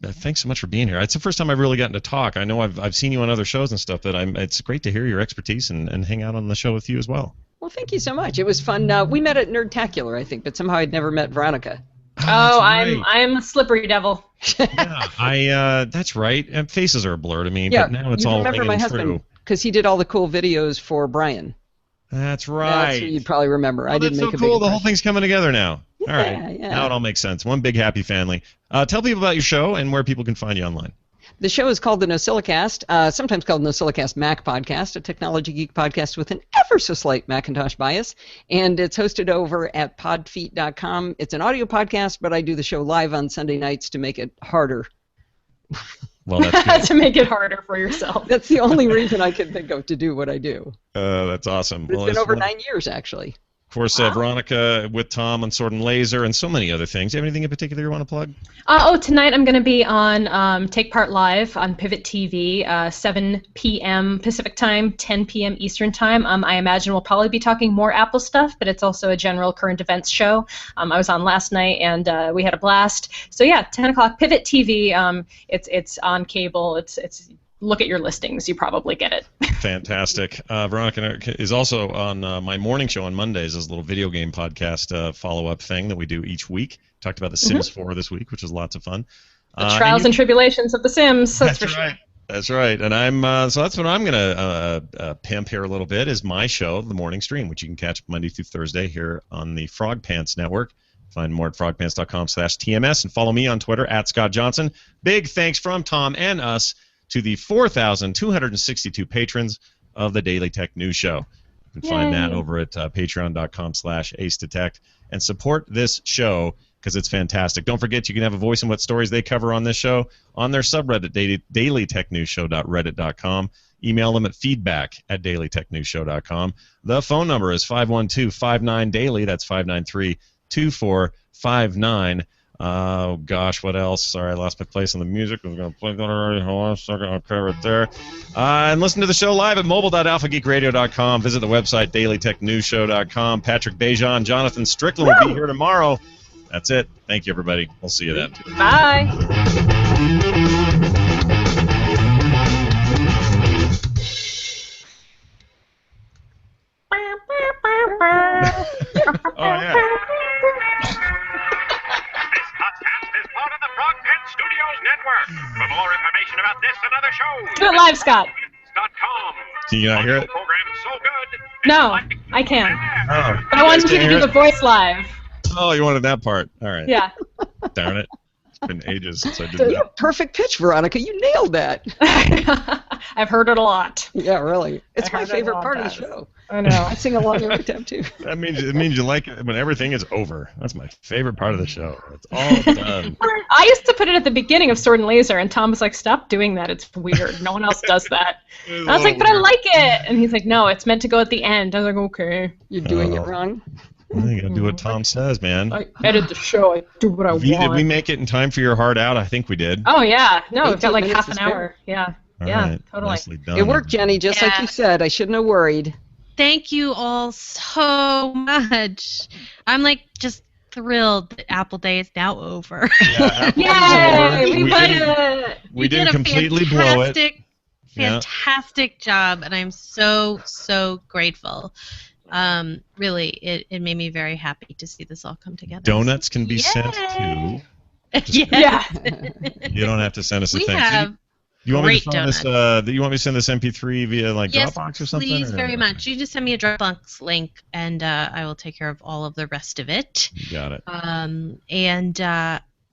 thanks so much for being here. It's the first time I've really gotten to talk. I know I've seen you on other shows and stuff, but it's great to hear your expertise and hang out on the show with you as well. Well, thank you so much. It was fun. We met at Nerdtacular, I think, but somehow I'd never met Veronica. Oh, right. I'm a slippery devil. Yeah, that's right. And faces are blurred to me, Yeah, but now it's you all remember my ringing husband true. because he did all the cool videos for Brian. That's right. That's who you'd probably remember. Oh, I didn't that's make so a big cool. The whole impression. thing's coming together now. All right. Yeah. Now it all makes sense. One big happy family. Tell people about your show and where people can find you online. The show is called the NosillaCast, sometimes called NosillaCast Mac Podcast, a technology geek podcast with an ever so slight Macintosh bias, and it's hosted over at podfeet.com. It's an audio podcast, but I do the show live on Sunday nights to make it harder. Well, that's good. to make it harder for yourself. That's the only reason I can think of to do what I do. That's awesome. It's been over 9 years, actually. Of course, Veronica with Tom on Sword and Laser and so many other things. Do you have anything in particular you want to plug? Tonight I'm going to be on Take Part Live on Pivot TV, 7 p.m. Pacific Time, 10 p.m. Eastern Time. I imagine we'll probably be talking more Apple stuff, but it's also a general current events show. I was on last night, and we had a blast. So yeah, 10 o'clock, Pivot TV. It's on cable. It's look at your listings. You probably get it. Fantastic. Veronica is also on my morning show on Mondays as a little video game podcast follow-up thing that we do each week. Talked about The Sims 4 this week, which was lots of fun. The trials and tribulations of The Sims. That's for right. Sure. That's right. And so that's what I'm going to pimp here a little bit is my show, The Morning Stream, which you can catch Monday through Thursday here on the Frog Pants Network. Find more at frogpants.com/TMS and follow me on Twitter at Scott Johnson. Big thanks from Tom and us to the 4,262 patrons of the Daily Tech News Show. You can find that over at patreon.com/acedetect and support this show because it's fantastic. Don't forget you can have a voice in what stories they cover on this show on their subreddit, dailytechnewsshow.reddit.com. Email them at feedback@dailytechnewsshow.com. The phone number is 512-59-DAILY. That's 593-2459. Oh, gosh, what else? Sorry, I lost my place in the music. I was going to play that already. Hold on a second. Okay, right there. And listen to the show live at mobile.alphageekradio.com. Visit the website, dailytechnewsshow.com. Patrick Bejan, Jonathan Strickland will be here tomorrow. That's it. Thank you, everybody. We'll see you then. Bye. Oh, yeah. Network. For more information about this and other shows, Do it live, Scott. Can you not hear it? So good. No, I can. Oh. But I wanted you to do the voice live. Oh, you wanted that part. All right. Yeah. Darn it. It's been ages since I did You that. have perfect pitch, Veronica. You nailed that. I've heard it a lot. Yeah, really. It's my heard it favorite a lot, part of the guys. show. I know. I sing along every time, too. It means you like it when everything is over. That's my favorite part of the show. It's all done. I used to put it at the beginning of Sword and Laser, and Tom was like, "Stop doing that. It's weird. No one else does that." And I was like, "But I like it." And he's like, "No, it's meant to go at the end." I was like, "Okay." You're doing it wrong. You gotta do what Tom says, man. I edit the show. I do what I want. Did we make it in time for your heart out? I think we did. Oh yeah. No, we've got 18 like minutes half an to spare. hour. Yeah. All Yeah. right. Totally. Nicely done. It worked, Jenny, just like Yeah. you said. I shouldn't have worried. Thank you all so much. I'm like just thrilled that Apple Day is now over. Yay! We We did didn't- it. We didn't did a completely blow it. Yeah. Fantastic job, and I'm so grateful. Really, it made me very happy to see this all come together. Donuts can be sent to. Yay! Just Yeah. You don't have to send us a We thing. have You want me great to send this? You want me to send this MP3 via like yes, Dropbox or something? please or- very much. You just send me a Dropbox link, and I will take care of all of the rest of it. You got it.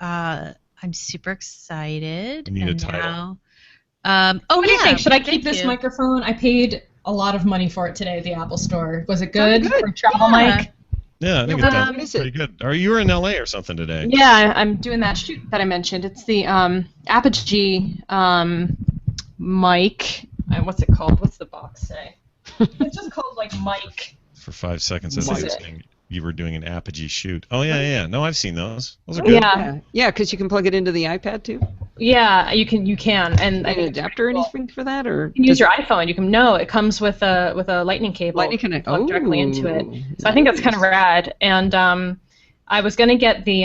I'm super excited. You need a and title. Now, What do you think? Should I keep thank this you. microphone? I paid a lot of money for it today at the Apple Store. Was it good? good. For a travel Yeah. mic? Yeah, I think Yeah, it's what done is it? pretty good. You were in LA or something today? Yeah, I'm doing that shoot that I mentioned. It's the Apogee mic. What's it called? What's the box say? It's just called like mic. For 5 seconds, I What think is it's it? saying you were doing an Apogee shoot. Oh yeah. No, I've seen those. Those are good. Yeah, Yeah, because you can plug it into the iPad, too. yeah, you can, and I An think it's adapter or pretty cool. anything for that? Or You can use your iPhone. You can it comes with a lightning cable. Lightning connect. Plugged directly into it. Oh, So I think that's kind of rad. And I was gonna get the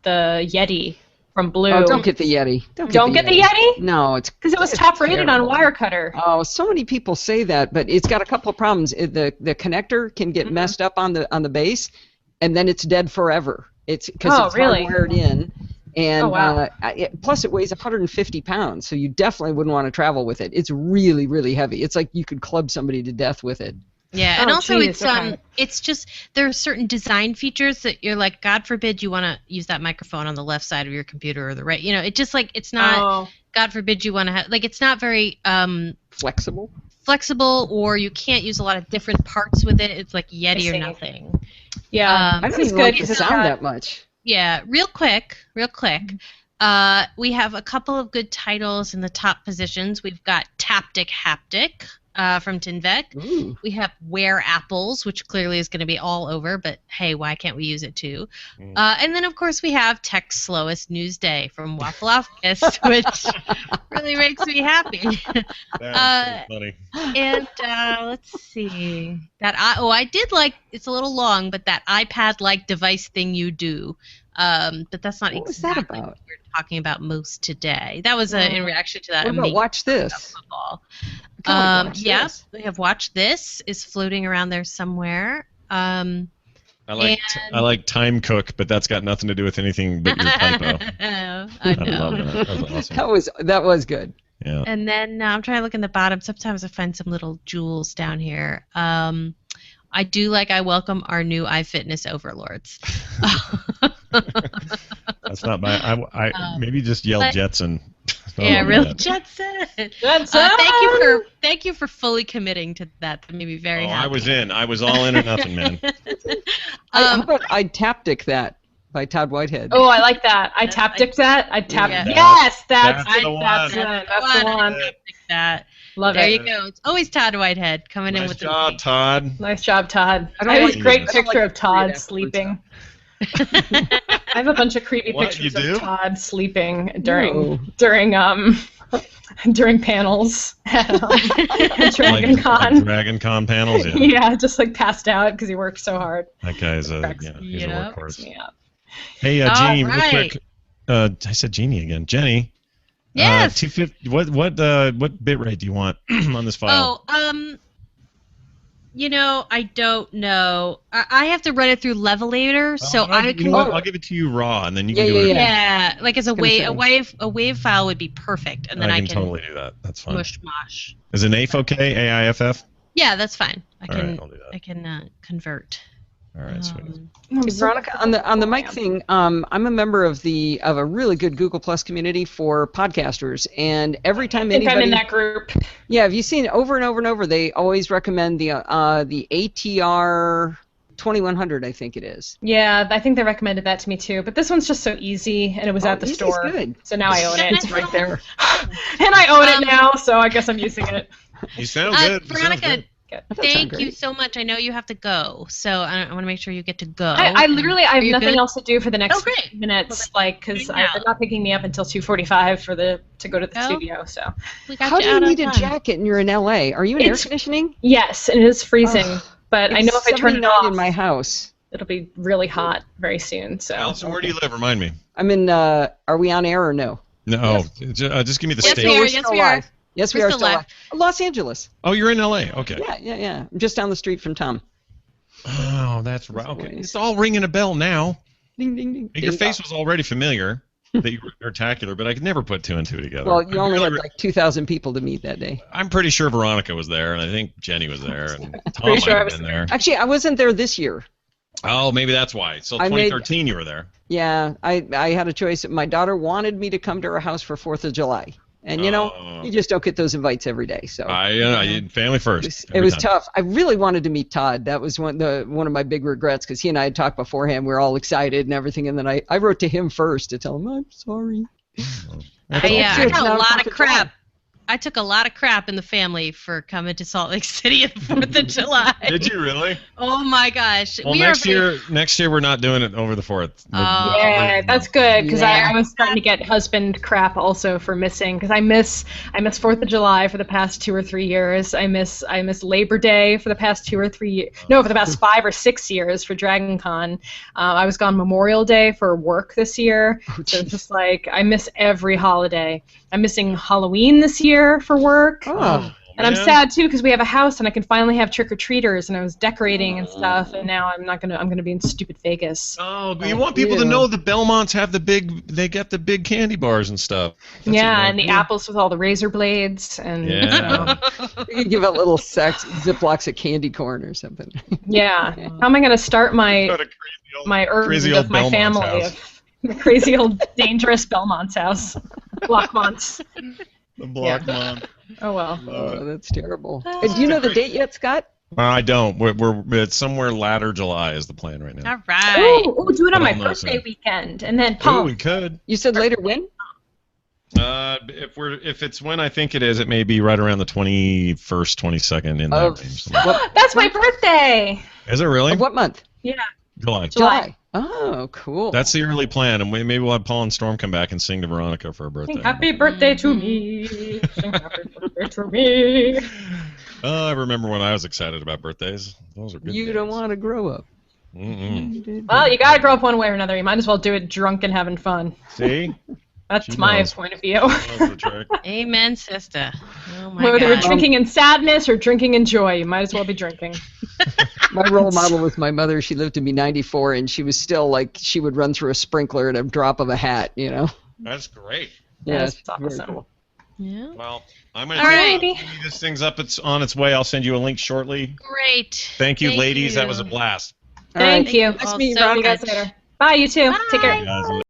Yeti from Blue. Oh, don't get the Yeti. Don't get the Yeti? No, it's Because it was it's top rated on terrible. Wirecutter. Oh, so many people say that, but it's got a couple of problems. The connector can get messed up on the base, and then it's dead forever. It's because Oh, it's really? hardwired in, and Oh, wow. plus it weighs 150 pounds, so you definitely wouldn't want to travel with it. It's really, really heavy. It's like you could club somebody to death with it. Yeah, and Oh, also geez, okay. it's just there are certain design features that you're like, God forbid you want to use that microphone on the left side of your computer or the right. You know, it just like it's not. Oh. God forbid you want to have like it's not very Flexible. flexible, or you can't use a lot of different parts with it. It's like I Yeti see. or nothing. Yeah. Um, I This don't is even good like the because sound it's that much. Yeah, real quick. We have a couple of good titles in the top positions. We've got Taptic Haptic from Tinvec. Ooh. We have Wear Apples, which clearly is going to be all over, but hey, why can't we use it too? And then, of course, we have Tech's Slowest News Day from Waffleoffice, which really makes me happy. That's funny. And let's see. I did like, it's a little long, but that iPad-like device thing you do. But that's not What was that exactly about? what we're talking about most today. That was in reaction to that. What about amazing Watch This? football. God, Watch Yes, This. we have Watch This is floating around there somewhere. I like Time Cook, but that's got nothing to do with anything but your typo. I I know. love that. That was awesome. That was good. Yeah. And then I'm trying to look in the bottom. Sometimes I find some little jewels down here. I do like I welcome our new iFitness overlords. That's not my. I maybe just yell but- Jetson. Yeah, Oh, really, man. Jetson. Jetson! Thank you for fully committing to that. That made me very happy. I was in. I was all in or nothing, man. How about I Taptic That by Todd Whitehead? Oh, I like that. I Yes, taptic that. I tap. Yeah. Yes, that's That's the it. one. That's the one. Like that. Love There it. you go. It's always Todd Whitehead coming in Nice with job, the Todd. Nice job, Todd. I I don't have like- this great I don't picture like of Todd afterwards, sleeping. I have a bunch of creepy What, pictures you do? of Todd sleeping No. during panels at Dragon Like Con. Dragon Con panels. Yeah. Yeah, just like passed out because he worked so hard. That guy's Cracks he's a Yep. Cracks workhorse. me up. Hey, All Jeannie, real right. quick. I said Jeannie again. Jenny. Yes. 250. What bit rate do you want on this file? Oh, I don't know. I have to run it through Levelator, so I you can. know what? I'll give it to you raw, and then you can Yeah, do it. Yeah, like as a gonna wave, say. a wave file would be perfect, and then I I can can totally do that. That's fine. mush mosh. Is an AIF okay? AIFF? Yeah, that's fine. I All right, can I'll do that. I can convert. All right, sweet. Oh, Veronica, on the mic thing, I'm a member of a really good Google Plus community for podcasters, and every time I think I'm anybody, in that group. yeah, have you seen over and over and over? They always recommend the ATR 2100, I think it is. Yeah, I think they recommended that to me too. But this one's just so easy, and it was at the easy's store. good. So now I own it. It's right there. there. And I own it now, so I guess I'm using it. You sound good. You sound Veronica, good. thank you so much. I know you have to go, so I want to make sure you get to go. I literally I have you nothing good? else to do for the next Oh, great. 15 minutes, because hang out. they're not picking me up until 2:45 to go to the Oh. studio. So We got How do you out on need a time. jacket and you're in LA? Are you in air It's- conditioning? yes, and it is freezing. Ugh, but I know if I turn it 79 off, in my house. it'll be really hot very soon. So Allison, where do you live? Remind me. I'm in. Are we on air or no? No, just give me the Yes, state. we are. We're Yes, still we are. live. Yes, we We're are still still live. live. Los Angeles. Oh, you're in LA. Okay. Yeah. I'm just down the street from Tom. Oh, that's right. Okay. Ways. It's all ringing a bell now. Ding, ding, ding. Your Ding face dong. was already familiar. That you were spectacular, but I could never put two and two together. Well, you only had Really- like 2,000 people to meet that day. I'm pretty sure Veronica was there, and I think Jenny was there, and Tom Pretty might sure I have was been there. Actually, I wasn't there this year. Oh, maybe that's why. So I made- 2013 you were there. Yeah, I had a choice. My daughter wanted me to come to her house for 4th of July. And, Oh. you just don't get those invites every day. So Family first. it every was time. tough. I really wanted to meet Todd. That was one of my big regrets, because he and I had talked beforehand. We were all excited and everything. And then I wrote to him first to tell him, I'm sorry. That's I all. got a not a lot Fourth of of July. crap. I took a lot of crap in the family for coming to Salt Lake City at the 4th of July. Did you really? Oh my gosh. Well, We next are next year we're not doing it over the 4th. Oh. yeah, that's good, because Yeah. I was starting to get husband crap also for missing, because I miss 4th of July for the past 2 or 3 years. I miss Labor Day for the past 2 or 3 years. No, for the past 5 or 6 years for Dragon Con. I was gone Memorial Day for work this year. So it's just like I miss every holiday. I'm missing Halloween this year for work. Oh. And I'm man. sad too, because we have a house and I can finally have trick-or-treaters, and I was decorating and stuff, and now I'm gonna be in stupid Vegas. Oh, but you want people to yeah. know the Belmonts have they got the big candy bars and stuff. That's what Yeah, you and the want. apples with all the razor blades, and Yeah. You could give out little Ziplocs of candy corn or something. yeah. How am I gonna start my Go to my urban crazy of old my Belmont's family house. of the crazy old dangerous Belmont's house, Blockmonts? The block mom. Oh well. Oh, that's terrible. Do you know the date yet, Scott? I don't. It's somewhere latter July is the plan right now. all right. Ooh, do it on But my I'll know birthday soon. weekend, and then Ooh, pump we could. You said later when? If it's when I think it is, it may be right around the 21st, 22nd in that range. That's my birthday. Is it really? Of what month? Yeah. July. Oh, cool. That's the early plan, and maybe we'll have Paul and Storm come back and sing to Veronica for her birthday. Sing happy birthday to me. Sing happy birthday to me. I remember when I was excited about birthdays. Those are good. You days. don't want to grow up. Well, you gotta grow up one way or another. You might as well do it drunk and having fun. See? That's She my knows. point of view. That was the trick. Amen, sister. Oh my Whether you're God. drinking in sadness or drinking in joy, you might as well be drinking. My role model was my mother. She lived to be 94, and she was still like, she would run through a sprinkler at a drop of a hat, you know? That's great. Yes, it's it's very awesome. cool. Yeah. Well, I'm going Alrighty. to this thing's up. It's on its way. I'll send you a link shortly. Great. Thank you, ladies. That was a blast. Thank you. Nice meeting you, so See you Veronica. guys later. Bye, you too. Take care. Bye. Guys,